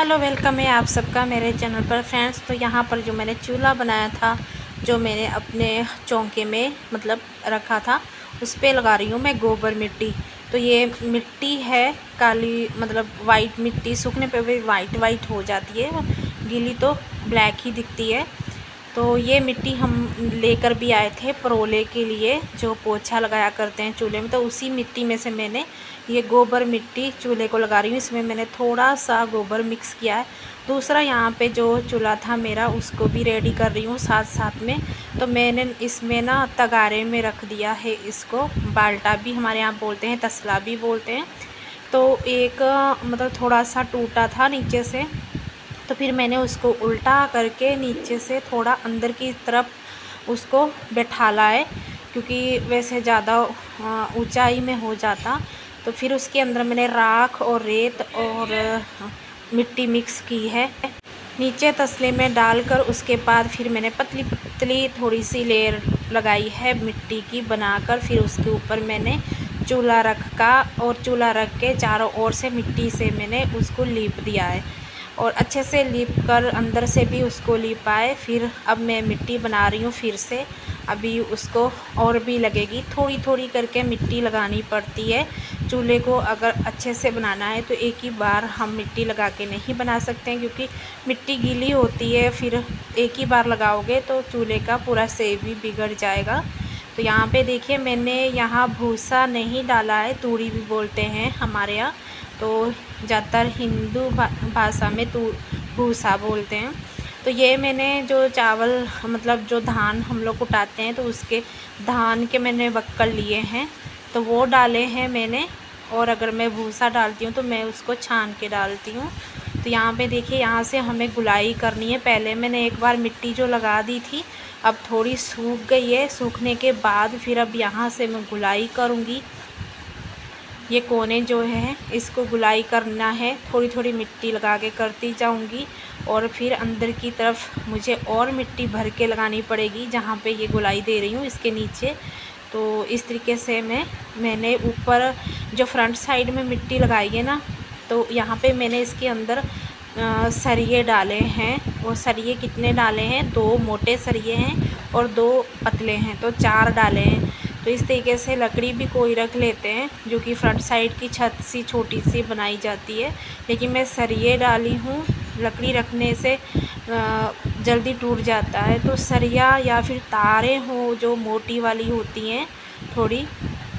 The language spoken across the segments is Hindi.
हेलो, वेलकम है आप सबका मेरे चैनल पर फ्रेंड्स। तो यहाँ पर जो मैंने चूल्हा बनाया था, जो मैंने अपने चौके में मतलब रखा था, उस पे लगा रही हूँ मैं गोबर मिट्टी। तो ये मिट्टी है काली, मतलब वाइट मिट्टी, सूखने पे भी वाइट वाइट हो जाती है, गीली तो ब्लैक ही दिखती है। तो ये मिट्टी हम लेकर भी आए थे परोले के लिए, जो पोछा लगाया करते हैं चूल्हे में। तो उसी मिट्टी में से मैंने ये गोबर मिट्टी चूल्हे को लगा रही हूँ। इसमें मैंने थोड़ा सा गोबर मिक्स किया है। दूसरा यहाँ पे जो चूल्हा था मेरा, उसको भी रेडी कर रही हूँ साथ साथ में। तो मैंने इसमें ना तगारे में रख दिया है इसको, बाल्टा भी हमारे यहाँ बोलते हैं, तसला भी बोलते हैं। तो एक मतलब थोड़ा सा टूटा था नीचे से, तो फिर मैंने उसको उल्टा करके नीचे से थोड़ा अंदर की तरफ उसको बैठाला है, क्योंकि वैसे ज़्यादा ऊंचाई में हो जाता। तो फिर उसके अंदर मैंने राख और रेत और मिट्टी मिक्स की है नीचे तसले में डालकर। उसके बाद फिर मैंने पतली पतली थोड़ी सी लेयर लगाई है मिट्टी की बनाकर। फिर उसके ऊपर मैंने चूल्हा रखा और चूल्हा रख के चारों ओर से मिट्टी से मैंने उसको लीप दिया है, और अच्छे से लीप कर अंदर से भी उसको लीप आए। फिर अब मैं मिट्टी बना रही हूँ फिर से, अभी उसको और भी लगेगी। थोड़ी थोड़ी करके मिट्टी लगानी पड़ती है चूल्हे को। अगर अच्छे से बनाना है तो एक ही बार हम मिट्टी लगा के नहीं बना सकते हैं, क्योंकि मिट्टी गीली होती है। फिर एक ही बार लगाओगे तो चूल्हे का पूरा सेब भी बिगड़ जाएगा। तो यहाँ पे देखिए, मैंने यहाँ भूसा नहीं डाला है, तूड़ी भी बोलते हैं हमारे यहाँ। तो ज़्यादातर हिंदू भाषा में भूसा बोलते हैं। तो ये मैंने जो चावल मतलब जो धान हम लोग उठाते हैं, तो उसके धान के मैंने बक्कल लिए हैं, तो वो डाले हैं मैंने। और अगर मैं भूसा डालती हूँ तो मैं उसको छान के डालती हूँ। तो यहाँ पे देखिए, यहाँ से हमें गुलाई करनी है। पहले मैंने एक बार मिट्टी जो लगा दी थी, अब थोड़ी सूख गई है। सूखने के बाद फिर अब यहाँ से मैं गुलाई करूँगी। ये कोने जो है इसको गुलाई करना है, थोड़ी थोड़ी मिट्टी लगा के करती जाऊंगी। और फिर अंदर की तरफ मुझे और मिट्टी भर के लगानी पड़ेगी, जहाँ पे ये गुलाई दे रही हूँ इसके नीचे। तो इस तरीके से मैंने ऊपर जो फ्रंट साइड में मिट्टी लगाई है ना, तो यहाँ पे मैंने इसके अंदर सरिये डाले हैं। और सरिये कितने डाले हैं, 2 मोटे सरिये हैं और 2 पतले हैं, तो 4 डाले हैं। तो इस तरीके से लकड़ी भी कोई रख लेते हैं, जो कि फ्रंट साइड की छत सी छोटी सी बनाई जाती है। लेकिन मैं सरिये डाली हूँ, लकड़ी रखने से जल्दी टूट जाता है। तो सरिया या फिर तारें हो जो मोटी वाली होती हैं थोड़ी,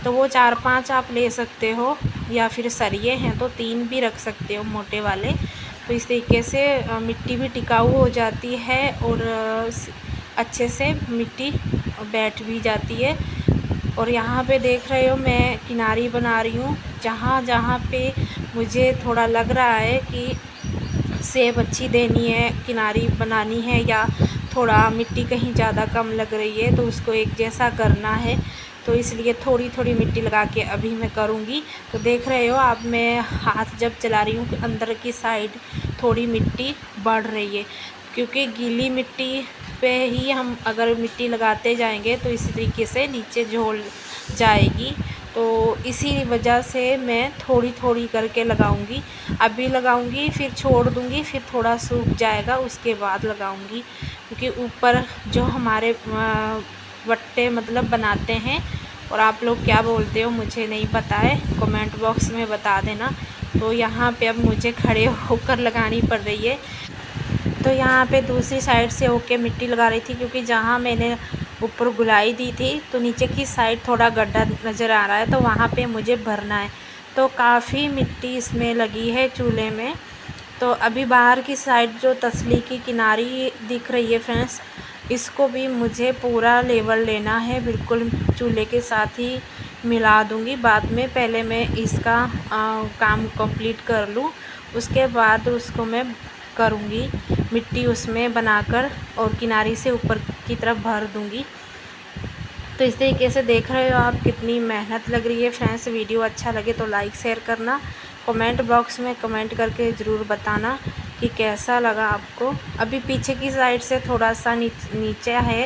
तो वो 4-5 आप ले सकते हो, या फिर सरिये हैं तो 3 भी रख सकते हो मोटे वाले। तो इस तरीके से मिट्टी भी टिकाऊ हो जाती है और अच्छे से मिट्टी बैठ भी जाती है। और यहाँ पे देख रहे हो मैं किनारी बना रही हूँ, जहाँ जहाँ पे मुझे थोड़ा लग रहा है कि सेब अच्छी देनी है, किनारी बनानी है, या थोड़ा मिट्टी कहीं ज़्यादा कम लग रही है, तो उसको एक जैसा करना है। तो इसलिए थोड़ी थोड़ी मिट्टी लगा के अभी मैं करूँगी। तो देख रहे हो आप, मैं हाथ जब चला रही हूँ अंदर की साइड थोड़ी मिट्टी बढ़ रही है, क्योंकि गीली मिट्टी पे ही हम अगर मिट्टी लगाते जाएंगे तो इसी तरीके से नीचे झोल जाएगी। तो इसी वजह से मैं थोड़ी थोड़ी करके लगाऊंगी। अभी लगाऊंगी, फिर छोड़ दूंगी, फिर थोड़ा सूख जाएगा, उसके बाद लगाऊंगी। क्योंकि ऊपर जो हमारे वट्टे मतलब बनाते हैं, और आप लोग क्या बोलते हो मुझे नहीं पता है, कमेंट बॉक्स में बता देना। तो यहाँ पे अब मुझे खड़े होकर लगानी पड़ रही है। तो यहाँ पे दूसरी साइड से होके मिट्टी लगा रही थी, क्योंकि जहाँ मैंने ऊपर गुलाई दी थी तो नीचे की साइड थोड़ा गड्ढा नज़र आ रहा है, तो वहाँ पे मुझे भरना है। तो काफ़ी मिट्टी इसमें लगी है चूल्हे में। तो अभी बाहर की साइड जो तसली की किनारी दिख रही है फ्रेंड्स, इसको भी मुझे पूरा लेवल लेना है, बिल्कुल चूल्हे के साथ ही मिला दूँगी बाद में। पहले मैं इसका काम कंप्लीट कर लूँ, उसके बाद उसको मैं करूँगी मिट्टी उसमें बनाकर, और किनारी से ऊपर की तरफ भर दूँगी। तो इस तरीके से देख रहे हो आप कितनी मेहनत लग रही है फ्रेंड्स। वीडियो अच्छा लगे तो लाइक शेयर करना, कमेंट बॉक्स में कमेंट करके ज़रूर बताना कि कैसा लगा आपको। अभी पीछे की साइड से थोड़ा सा नीचे है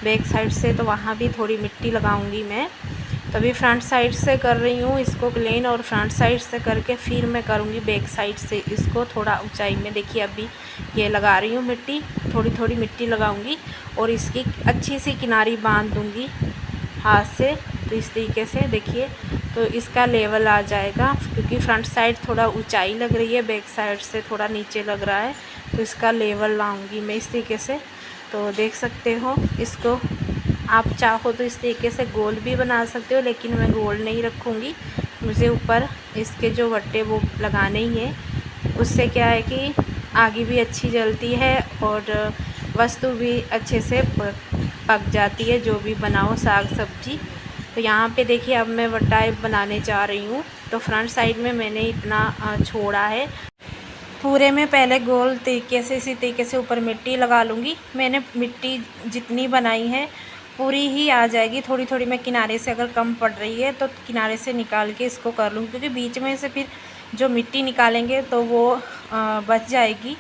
बैक साइड से, तो वहाँ भी थोड़ी मिट्टी लगाऊंगी मैं। तो अभी फ्रंट साइड से कर रही हूँ इसको क्लीन, और फ्रंट साइड से करके फिर मैं करूँगी बैक साइड से इसको थोड़ा ऊंचाई में। देखिए अभी ये लगा रही हूँ मिट्टी, थोड़ी थोड़ी मिट्टी लगाऊंगी और इसकी अच्छी सी किनारी बांध दूँगी हाथ से। तो इस तरीके से देखिए, तो इसका लेवल आ जाएगा, क्योंकि फ्रंट साइड थोड़ा ऊंचाई लग रही है, बैक साइड से थोड़ा नीचे लग रहा है, तो इसका लेवल लाऊंगी मैं इस तरीके से। तो देख सकते हो इसको, आप चाहो तो इस तरीके से गोल भी बना सकते हो, लेकिन मैं गोल नहीं रखूँगी। मुझे ऊपर इसके जो वट्टे वो लगाने ही हैं, उससे क्या है कि आगे भी अच्छी जलती है और वस्तु भी अच्छे से पक जाती है, जो भी बनाओ साग सब्जी। तो यहाँ पे देखिए अब मैं वट्टा बनाने जा रही हूँ। तो फ्रंट साइड में मैंने इतना छोड़ा है, पूरे में पहले गोल तरीके से इसी तरीके से ऊपर मिट्टी लगा लूँगी। मैंने मिट्टी जितनी बनाई है पूरी ही आ जाएगी, थोड़ी थोड़ी मैं किनारे से अगर कम पड़ रही है तो किनारे से निकाल के इसको कर लूँगी, क्योंकि बीच में से फिर जो मिट्टी निकालेंगे तो वो बच जाएगी।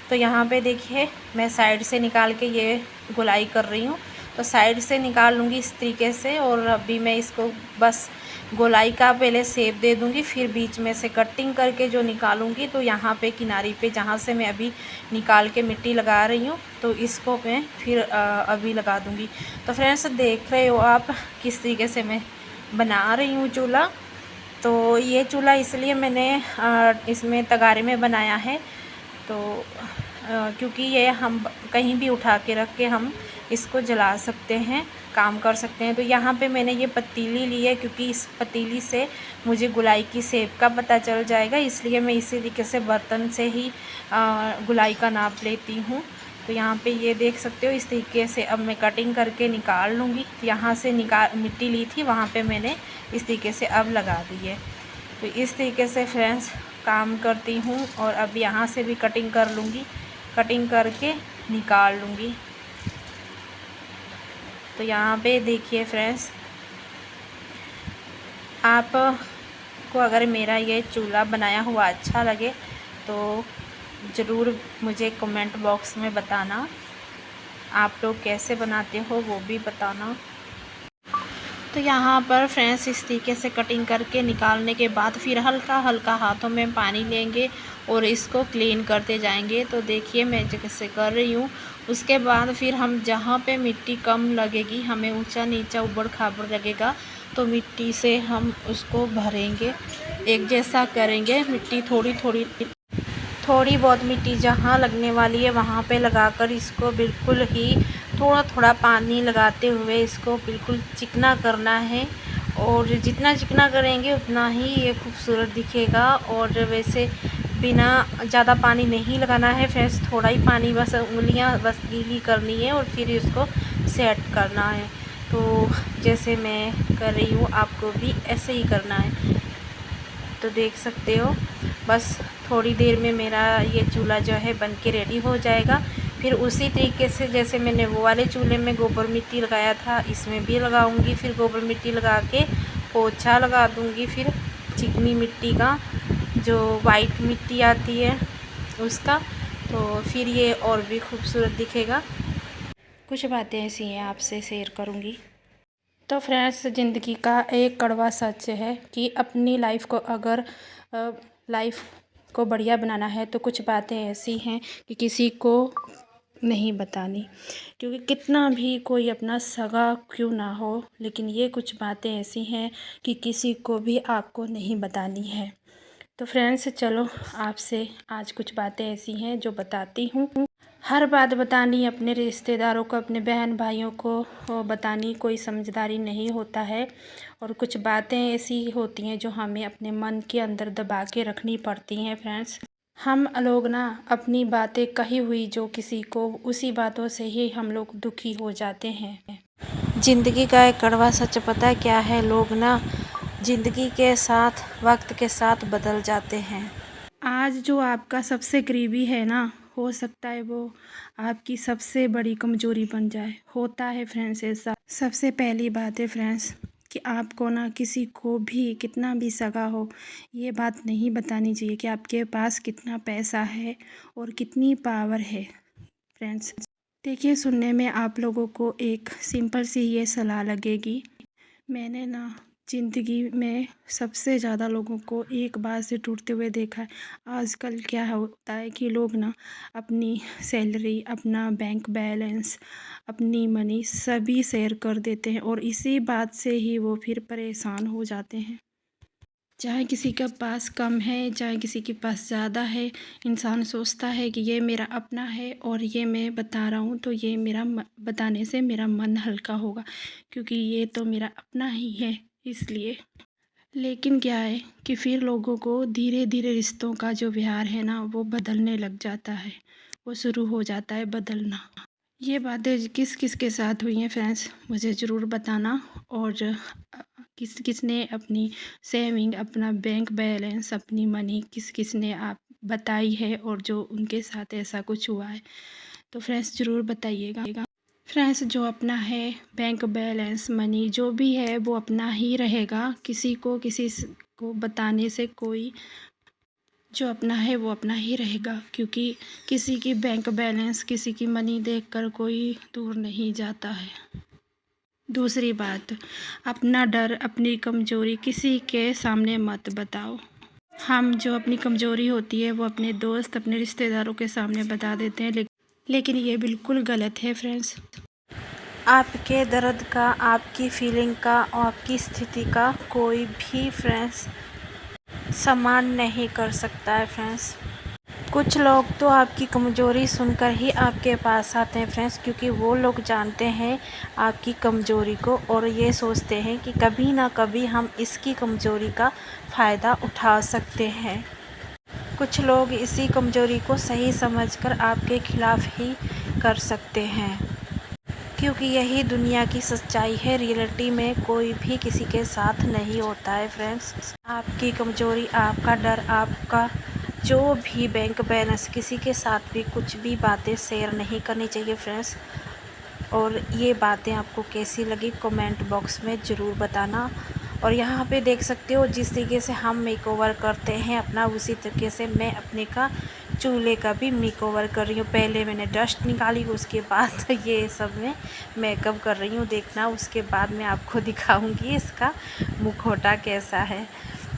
तो यहाँ पे देखिए मैं साइड से निकाल के ये गोलाई कर रही हूँ। तो साइड से निकाल लूँगी इस तरीके से, और अभी मैं इसको बस गोलाई का पहले शेप दे दूँगी, फिर बीच में से कटिंग करके जो निकालूँगी, तो यहाँ पे किनारी पे जहाँ से मैं अभी निकाल के मिट्टी लगा रही हूँ, तो इसको मैं फिर अभी लगा दूँगी। तो फ्रेंड्स देख रहे हो आप किस तरीके से मैं बना रही हूँ चूल्हा। तो ये चूल्हा इसलिए मैंने इसमें तगारे में बनाया है, तो क्योंकि ये हम कहीं भी उठा के रख के हम इसको जला सकते हैं, काम कर सकते हैं। तो यहाँ पे मैंने ये पतीली ली है, क्योंकि इस पतीली से मुझे गोलाई की शेप का पता चल जाएगा, इसलिए मैं इसी तरीके से बर्तन से ही गोलाई का नाप लेती हूँ। तो यहाँ पे ये देख सकते हो इस तरीके से अब मैं कटिंग करके निकाल लूँगी। यहाँ से मिट्टी ली थी, वहाँ पे मैंने इस तरीके से अब लगा दी है। तो इस तरीके से फ्रेंड्स काम करती हूँ, और अब यहाँ से भी कटिंग कर लूँगी, कटिंग करके निकाल लूँगी। तो यहाँ पे देखिए फ्रेंड्स, आप को अगर मेरा ये चूल्हा बनाया हुआ अच्छा लगे तो ज़रूर मुझे कमेंट बॉक्स में बताना, आप लोग कैसे बनाते हो वो भी बताना। तो यहाँ पर फ्रेंड्स इस तरीके से कटिंग करके निकालने के बाद फिर हल्का हल्का हाथों में पानी लेंगे और इसको क्लीन करते जाएंगे। तो देखिए मैं जैसे कर रही हूँ। उसके बाद फिर हम जहाँ पे मिट्टी कम लगेगी, हमें ऊंचा नीचा उबड़ खाबड़ लगेगा, तो मिट्टी से हम उसको भरेंगे, एक जैसा करेंगे। मिट्टी थोड़ी बहुत मिट्टी जहाँ लगने वाली है वहाँ पे लगाकर इसको बिल्कुल ही थोड़ा थोड़ा पानी लगाते हुए इसको बिल्कुल चिकना करना है, और जितना चिकना करेंगे उतना ही ये खूबसूरत दिखेगा। और वैसे बिना ज़्यादा पानी नहीं लगाना है फ्रेंड्स, थोड़ा ही पानी, बस उंगलियां बस गीली करनी है और फिर इसको सेट करना है। तो जैसे मैं कर रही हूँ आपको भी ऐसे ही करना है। तो देख सकते हो बस थोड़ी देर में मेरा ये चूल्हा जो है बन के रेडी हो जाएगा। फिर उसी तरीके से जैसे मैंने वो वाले चूल्हे में गोबर मिट्टी लगाया था, इसमें भी लगाऊंगी। फिर गोबर मिट्टी लगा के पोछा लगा दूंगी, फिर चिकनी मिट्टी का जो वाइट मिट्टी आती है उसका, तो फिर ये और भी खूबसूरत दिखेगा। कुछ बातें ऐसी हैं आपसे शेयर करूँगी। तो फ्रेंड्स ज़िंदगी का एक कड़वा सच है कि अपनी लाइफ को अगर लाइफ को बढ़िया बनाना है तो कुछ बातें ऐसी हैं कि किसी को नहीं बतानी, क्योंकि कितना भी कोई अपना सगा क्यों ना हो, लेकिन ये कुछ बातें ऐसी हैं कि किसी को भी आपको नहीं बतानी है। तो फ्रेंड्स चलो आपसे आज कुछ बातें ऐसी हैं जो बताती हूँ। हर बात बतानी अपने रिश्तेदारों को, अपने बहन भाइयों को बतानी कोई समझदारी नहीं होता है, और कुछ बातें ऐसी होती हैं जो हमें अपने मन के अंदर दबा के रखनी पड़ती हैं। फ्रेंड्स हम लोग ना अपनी बातें कही हुई जो किसी को, उसी बातों से ही हम लोग दुखी हो जाते हैं। ज़िंदगी का एक कड़वा सच पता है क्या है, लोग ना ज़िंदगी के साथ वक्त के साथ बदल जाते हैं। आज जो आपका सबसे करीबी है ना, हो सकता है वो आपकी सबसे बड़ी कमजोरी बन जाए। होता है फ्रेंड्स ऐसा। सबसे पहली बात है फ्रेंड्स कि आपको ना किसी को भी, कितना भी सगा हो, ये बात नहीं बतानी चाहिए कि आपके पास कितना पैसा है और कितनी पावर है। फ्रेंड्स देखिए, सुनने में आप लोगों को एक सिंपल सी ये सलाह लगेगी, मैंने ना ज़िंदगी में सबसे ज़्यादा लोगों को एक बात से टूटते हुए देखा है। आजकल क्या होता है कि लोग ना अपनी सैलरी, अपना बैंक बैलेंस, अपनी मनी सभी शेयर कर देते हैं और इसी बात से ही वो फिर परेशान हो जाते हैं। चाहे किसी के पास कम है, चाहे किसी के पास ज़्यादा है, इंसान सोचता है कि ये मेरा अपना है और ये मैं बता रहा हूँ तो ये मेरा बताने से मेरा मन हल्का होगा, क्योंकि ये तो मेरा अपना ही है इसलिए। लेकिन क्या है कि फिर लोगों को धीरे धीरे रिश्तों का जो व्यवहार है ना वो बदलने लग जाता है, वो शुरू हो जाता है बदलना। ये बातें किस किस के साथ हुई हैं फ्रेंड्स, मुझे ज़रूर बताना। और किस किस ने अपनी सेविंग, अपना बैंक बैलेंस, अपनी मनी किस किस ने आप बताई है और जो उनके साथ ऐसा कुछ हुआ है तो फ्रेंड्स ज़रूर बताइएगा। फ्रेंड्स, जो अपना है बैंक बैलेंस, मनी जो भी है वो अपना ही रहेगा, किसी को को बताने से कोई, जो अपना है वो अपना ही रहेगा, क्योंकि किसी की बैंक बैलेंस, किसी की मनी देखकर कोई दूर नहीं जाता है। दूसरी बात, अपना डर, अपनी कमज़ोरी किसी के सामने मत बताओ। हम जो अपनी कमज़ोरी होती है वो अपने दोस्त, अपने रिश्तेदारों के सामने बता देते हैं, लेकिन ये बिल्कुल गलत है फ्रेंड्स। आपके दर्द का, आपकी फीलिंग का और आपकी स्थिति का कोई भी फ्रेंड्स सम्मान नहीं कर सकता है फ्रेंड्स। कुछ लोग तो आपकी कमज़ोरी सुनकर ही आपके पास आते हैं फ्रेंड्स, क्योंकि वो लोग जानते हैं आपकी कमज़ोरी को और ये सोचते हैं कि कभी ना कभी हम इसकी कमज़ोरी का फ़ायदा उठा सकते हैं। कुछ लोग इसी कमज़ोरी को सही समझकर आपके खिलाफ़ ही कर सकते हैं, क्योंकि यही दुनिया की सच्चाई है। रियलिटी में कोई भी किसी के साथ नहीं होता है फ्रेंड्स। आपकी कमज़ोरी, आपका डर, आपका जो भी बैंक बैलेंस, किसी के साथ भी कुछ भी बातें शेयर नहीं करनी चाहिए फ्रेंड्स। और ये बातें आपको कैसी लगी कमेंट बॉक्स में ज़रूर बताना। और यहाँ पे देख सकते हो जिस तरीके से हम मेकओवर करते हैं अपना, उसी तरीके से मैं अपने का चूल्हे का भी मेकओवर कर रही हूँ। पहले मैंने डस्ट निकाली, उसके बाद ये सब मैं मेकअप कर रही हूँ, देखना उसके बाद मैं आपको दिखाऊंगी इसका मुखौटा कैसा है।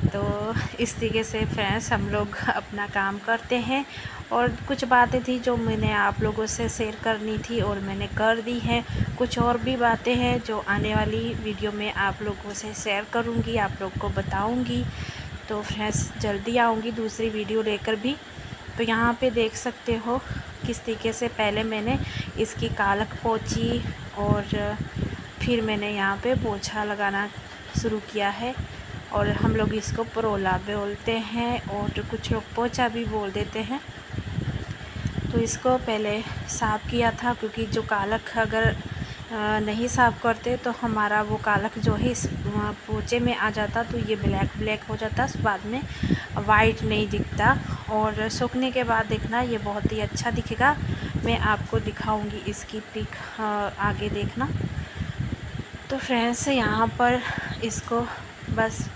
तो इस तरीके से फ्रेंड्स हम लोग अपना काम करते हैं। और कुछ बातें थी जो मैंने आप लोगों से शेयर करनी थी और मैंने कर दी हैं। कुछ और भी बातें हैं जो आने वाली वीडियो में आप लोगों से शेयर करूँगी, आप लोग को बताऊँगी। तो फ्रेंड्स जल्दी आऊँगी दूसरी वीडियो लेकर भी। तो यहाँ पे देख सकते हो किस तरीके से पहले मैंने इसकी कालख पोंछी और फिर मैंने यहाँ पे पोछा लगाना शुरू किया है। और हम लोग इसको परोला बोलते हैं और कुछ लोग पोछा भी बोल देते हैं। तो इसको पहले साफ़ किया था, क्योंकि जो कालख अगर नहीं साफ़ करते तो हमारा वो कालख जो है इस पोछे में आ जाता, तो ये ब्लैक ब्लैक हो जाता, बाद में वाइट नहीं दिखता। और सूखने के बाद देखना ये बहुत ही अच्छा दिखेगा। मैं आपको दिखाऊंगी इसकी पिक, आगे देखना। तो फ्रेंड्स यहाँ पर इसको बस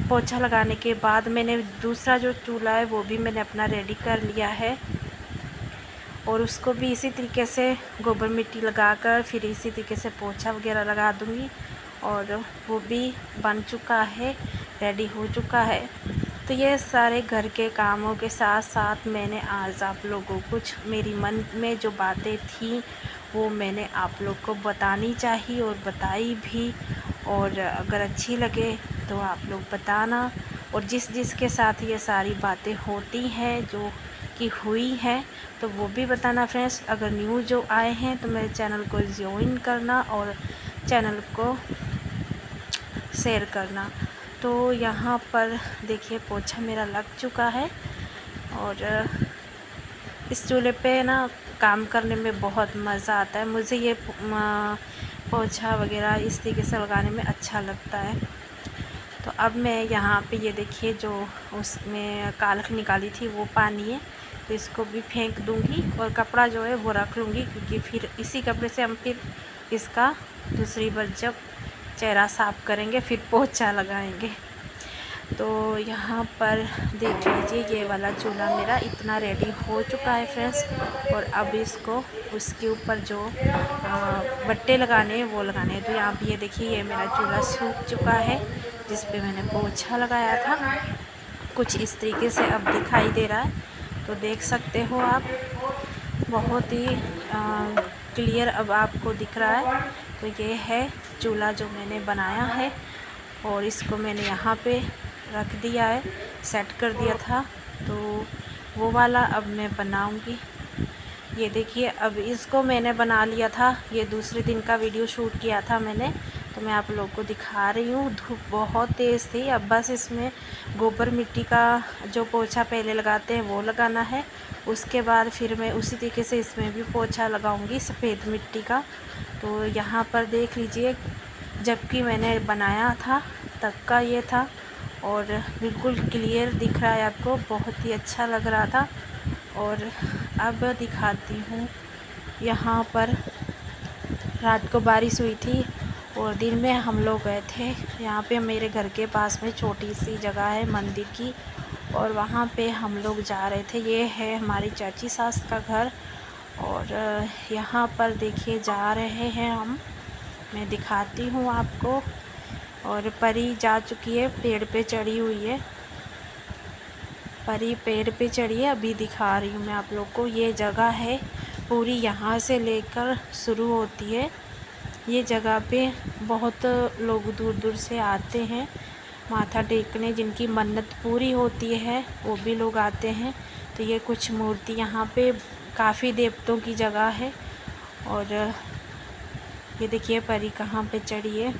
पोछा लगाने के बाद मैंने दूसरा जो चूल्हा है वो भी मैंने अपना रेडी कर लिया है। और उसको भी इसी तरीके से गोबर मिट्टी लगाकर फिर इसी तरीके से पोछा वगैरह लगा दूँगी। और वो भी बन चुका है, रेडी हो चुका है। तो ये सारे घर के कामों के साथ साथ मैंने आज आप लोगों को कुछ मेरी मन में जो बातें थी वो मैंने आप लोग को बतानी चाहिए और बताई भी। और अगर अच्छी लगे तो आप लोग बताना। और जिस जिस के साथ ये सारी बातें होती हैं जो कि हुई है तो वो भी बताना फ्रेंड्स। अगर न्यू जो आए हैं तो मेरे चैनल को ज्वाइन करना और चैनल को शेयर करना। तो यहाँ पर देखिए पोछा मेरा लग चुका है। और इस चूल्हे पे ना काम करने में बहुत मज़ा आता है। मुझे ये पोछा वगैरह इस तरीके से लगाने में अच्छा लगता है। तो अब मैं यहाँ पे ये देखिए जो उसमें कालख निकाली थी वो पानी है, तो इसको भी फेंक दूँगी और कपड़ा जो है वो रख लूँगी, क्योंकि फिर इसी कपड़े से हम फिर इसका दूसरी बार जब चेहरा साफ़ करेंगे फिर पोछा लगाएंगे। तो यहाँ पर देख लीजिए, ये वाला चूल्हा मेरा इतना रेडी हो चुका है फ्रेंड्स। और अब इसको उसके ऊपर जो बट्टे लगाने हैं वो लगाने हैं। तो यहाँ पे ये देखिए, ये मेरा चूल्हा सूख चुका है जिस पे मैंने पोछा लगाया था। कुछ इस तरीके से अब दिखाई दे रहा है, तो देख सकते हो आप, बहुत ही क्लियर अब आपको दिख रहा है। तो ये है चूल्हा जो मैंने बनाया है, और इसको मैंने यहाँ पे रख दिया है, सेट कर दिया था। तो वो वाला अब मैं बनाऊंगी। ये देखिए, अब इसको मैंने बना लिया था, ये दूसरे दिन का वीडियो शूट किया था मैंने, तो मैं आप लोगों को दिखा रही हूँ। धूप बहुत तेज़ थी। अब बस इसमें गोबर मिट्टी का जो पोछा पहले लगाते हैं वो लगाना है। उसके बाद फिर मैं उसी तरीके से इसमें भी पोछा लगाऊंगी सफ़ेद मिट्टी का। तो यहाँ पर देख लीजिए, जबकि मैंने बनाया था तब का ये था, और बिल्कुल क्लियर दिख रहा है आपको, बहुत ही अच्छा लग रहा था। और अब दिखाती हूँ, यहाँ पर रात को बारिश हुई थी और दिन में हम लोग गए थे। यहाँ पे मेरे घर के पास में छोटी सी जगह है मंदिर की, और वहाँ पे हम लोग जा रहे थे। ये है हमारी चाची सास का घर, और यहाँ पर देखिए जा रहे हैं हम, मैं दिखाती हूँ आपको। और परी जा चुकी है, पेड़ पे चढ़ी हुई है, परी पेड़ पे चढ़ी है, अभी दिखा रही हूँ मैं आप लोग को। ये जगह है पूरी, यहाँ से लेकर शुरू होती है। ये जगह पे बहुत लोग दूर दूर से आते हैं माथा टेकने, जिनकी मन्नत पूरी होती है वो भी लोग आते हैं। तो ये कुछ मूर्ति, यहाँ पे काफ़ी देवतों की जगह है। और ये देखिए परी कहाँ पे चढ़ी है,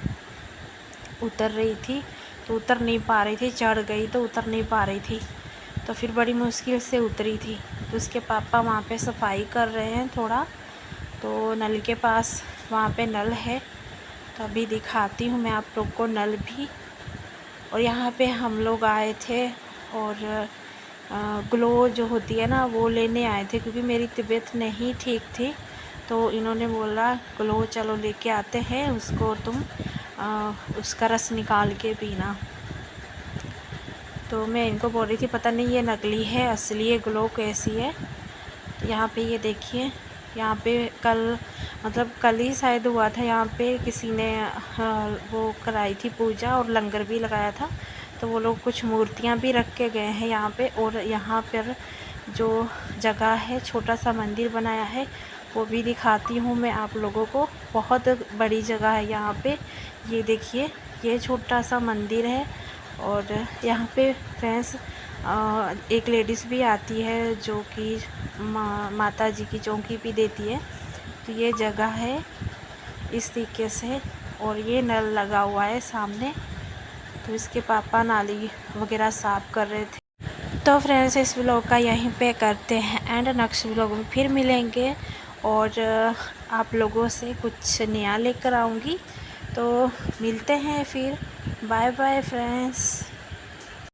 उतर रही थी तो उतर नहीं पा रही थी, चढ़ गई तो उतर नहीं पा रही थी, तो फिर बड़ी मुश्किल से उतरी थी। तो उसके पापा वहाँ पे सफाई कर रहे हैं थोड़ा, तो नल के पास वहाँ पे नल है, तो अभी दिखाती हूँ मैं आप लोग को नल भी। और यहाँ पे हम लोग आए थे, और ग्लो जो होती है ना वो लेने आए थे, क्योंकि मेरी तबीयत नहीं ठीक थी। तो इन्होंने बोला ग्लो चलो लेके आते हैं, उसको तुम उसका रस निकाल के पीना। तो मैं इनको बोल रही थी पता नहीं ये नकली है असली है, ग्लो कैसी है। तो यहाँ पे ये देखिए, यहाँ पे कल ही शायद हुआ था, यहाँ पे किसी ने वो कराई थी पूजा और लंगर भी लगाया था। तो वो लोग कुछ मूर्तियाँ भी रख के गए हैं यहाँ पे। और यहाँ पर जो जगह है, छोटा सा मंदिर बनाया है, वो भी दिखाती हूँ मैं आप लोगों को। बहुत बड़ी जगह है यहाँ पे। ये देखिए, ये छोटा सा मंदिर है, और यहाँ पे फ्रेंड्स एक लेडीज़ भी आती है जो कि माता जी की चौकी भी देती है। तो ये जगह है इस तरीके से, और ये नल लगा हुआ है सामने। तो इसके पापा नाली वगैरह साफ़ कर रहे थे। तो फ्रेंड्स, इस व्लॉग का यहीं पे करते हैं एंड। नेक्स्ट व्लॉग में फिर मिलेंगे, और आप लोगों से कुछ नया लेकर आऊँगी। तो मिलते हैं फिर, बाय बाय फ्रेंड्स।